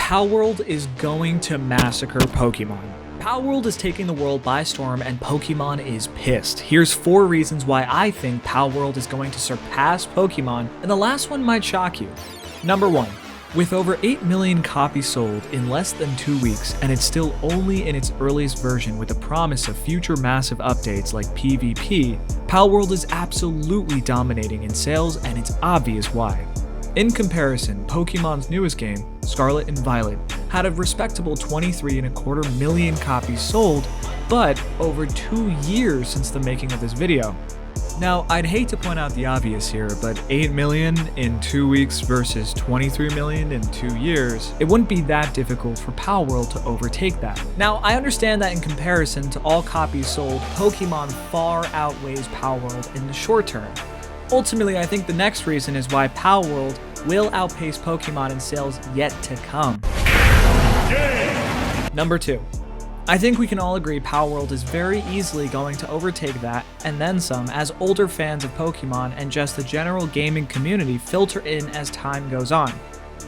Palworld is going to massacre Pokemon. Palworld is taking the world by storm and Pokemon is pissed. Here's 4 reasons why I think Palworld is going to surpass Pokemon, and the last one might shock you. Number 1. With over 8 million copies sold in less than 2 weeks, and it's still only in its earliest version with the promise of future massive updates like PvP, Palworld is absolutely dominating in sales, and it's obvious why. In comparison, Pokemon's newest game, Scarlet and Violet, had a respectable 23.25 million copies sold, but over 2 years since the making of this video. Now, I'd hate to point out the obvious here, but 8 million in 2 weeks versus 23 million in 2 years, it wouldn't be that difficult for Palworld to overtake that. Now, I understand that in comparison to all copies sold, Pokemon far outweighs Palworld in the short term. Ultimately, I think the next reason is why Palworld will outpace Pokemon in sales yet to come. Number 2. I think we can all agree Palworld is very easily going to overtake that and then some as older fans of Pokemon and just the general gaming community filter in as time goes on.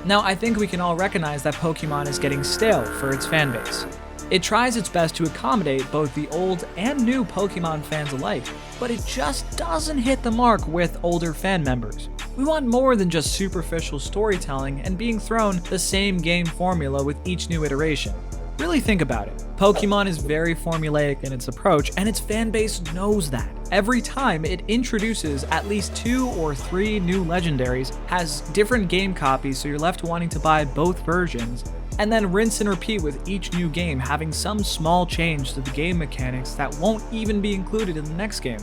Now, I think we can all recognize that Pokemon is getting stale for its fanbase. It tries its best to accommodate both the old and new Pokemon fans alike, but it just doesn't hit the mark with older fan members. We want more than just superficial storytelling and being thrown the same game formula with each new iteration. Really think about it. Pokemon is very formulaic in its approach, and its fanbase knows that. Every time it introduces at least 2 or 3 new legendaries, has different game copies so you're left wanting to buy both versions, and then rinse and repeat with each new game having some small change to the game mechanics that won't even be included in the next game.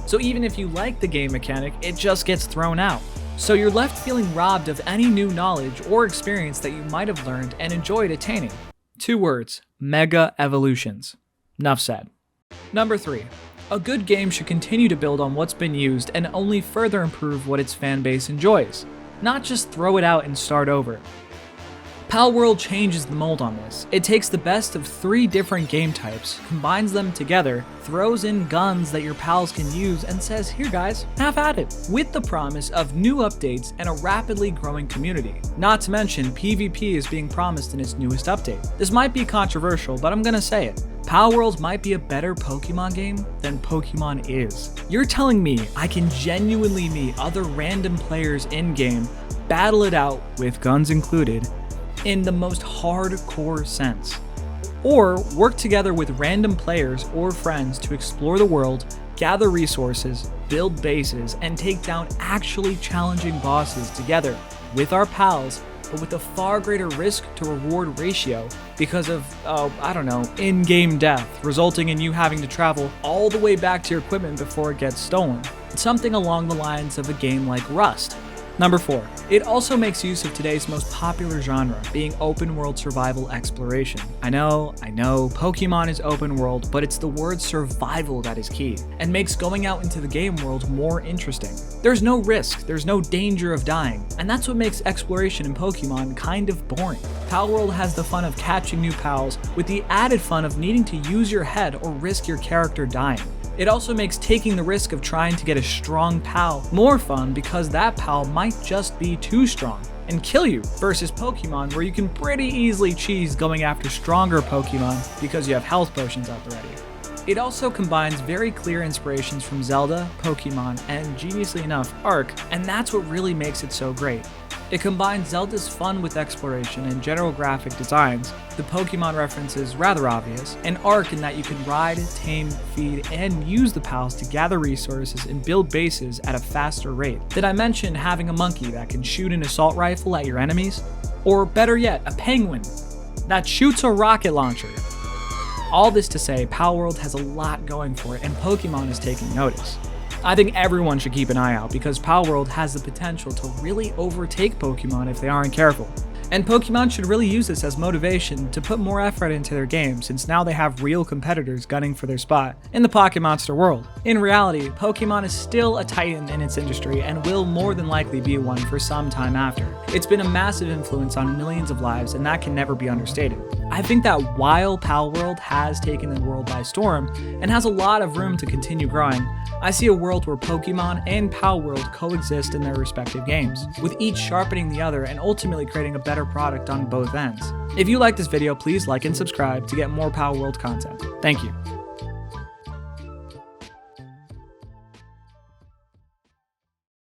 So even if you like the game mechanic, it just gets thrown out. So you're left feeling robbed of any new knowledge or experience that you might have learned and enjoyed attaining. 2 words, mega evolutions. Nuff said. Number 3. A good game should continue to build on what's been used and only further improve what its fanbase enjoys, not just throw it out and start over. Palworld changes the mold on this. It takes the best of 3 different game types, combines them together, throws in guns that your pals can use, and says, here guys, have at it, with the promise of new updates and a rapidly growing community. Not to mention, PvP is being promised in its newest update. This might be controversial, but I'm gonna say it. Palworld might be a better Pokemon game than Pokemon is. You're telling me I can genuinely meet other random players in-game, battle it out, with guns included, in the most hardcore sense, or work together with random players or friends to explore the world, gather resources, build bases, and take down actually challenging bosses together with our pals, but with a far greater risk to reward ratio because of, in-game death, resulting in you having to travel all the way back to your equipment before it gets stolen. Something along the lines of a game like Rust. Number 4. It also makes use of today's most popular genre, being open world survival exploration. I know, Pokemon is open world, but it's the word survival that is key, and makes going out into the game world more interesting. There's no risk, there's no danger of dying, and that's what makes exploration in Pokemon kind of boring. Palworld has the fun of catching new pals, with the added fun of needing to use your head or risk your character dying. It also makes taking the risk of trying to get a strong pal more fun because that pal might just be too strong and kill you, versus Pokemon where you can pretty easily cheese going after stronger Pokemon because you have health potions out the ready. It also combines very clear inspirations from Zelda, Pokemon, and geniusly enough, Ark, and that's what really makes it so great. It combines Zelda's fun with exploration and general graphic designs, the Pokemon references rather obvious, and Ark in that you can ride, tame, feed, and use the pals to gather resources and build bases at a faster rate. Did I mention having a monkey that can shoot an assault rifle at your enemies? Or better yet, a penguin that shoots a rocket launcher? All this to say, Palworld has a lot going for it, and Pokemon is taking notice. I think everyone should keep an eye out because Palworld has the potential to really overtake Pokemon if they aren't careful. And Pokemon should really use this as motivation to put more effort into their game, since now they have real competitors gunning for their spot in the Pocket Monster world. In reality, Pokemon is still a titan in its industry and will more than likely be one for some time after. It's been a massive influence on millions of lives, and that can never be understated. I think that while Palworld has taken the world by storm and has a lot of room to continue growing, I see a world where Pokemon and Palworld coexist in their respective games, with each sharpening the other and ultimately creating a better product on both ends. If you like this video, please like and subscribe to get more Palworld content. Thank you.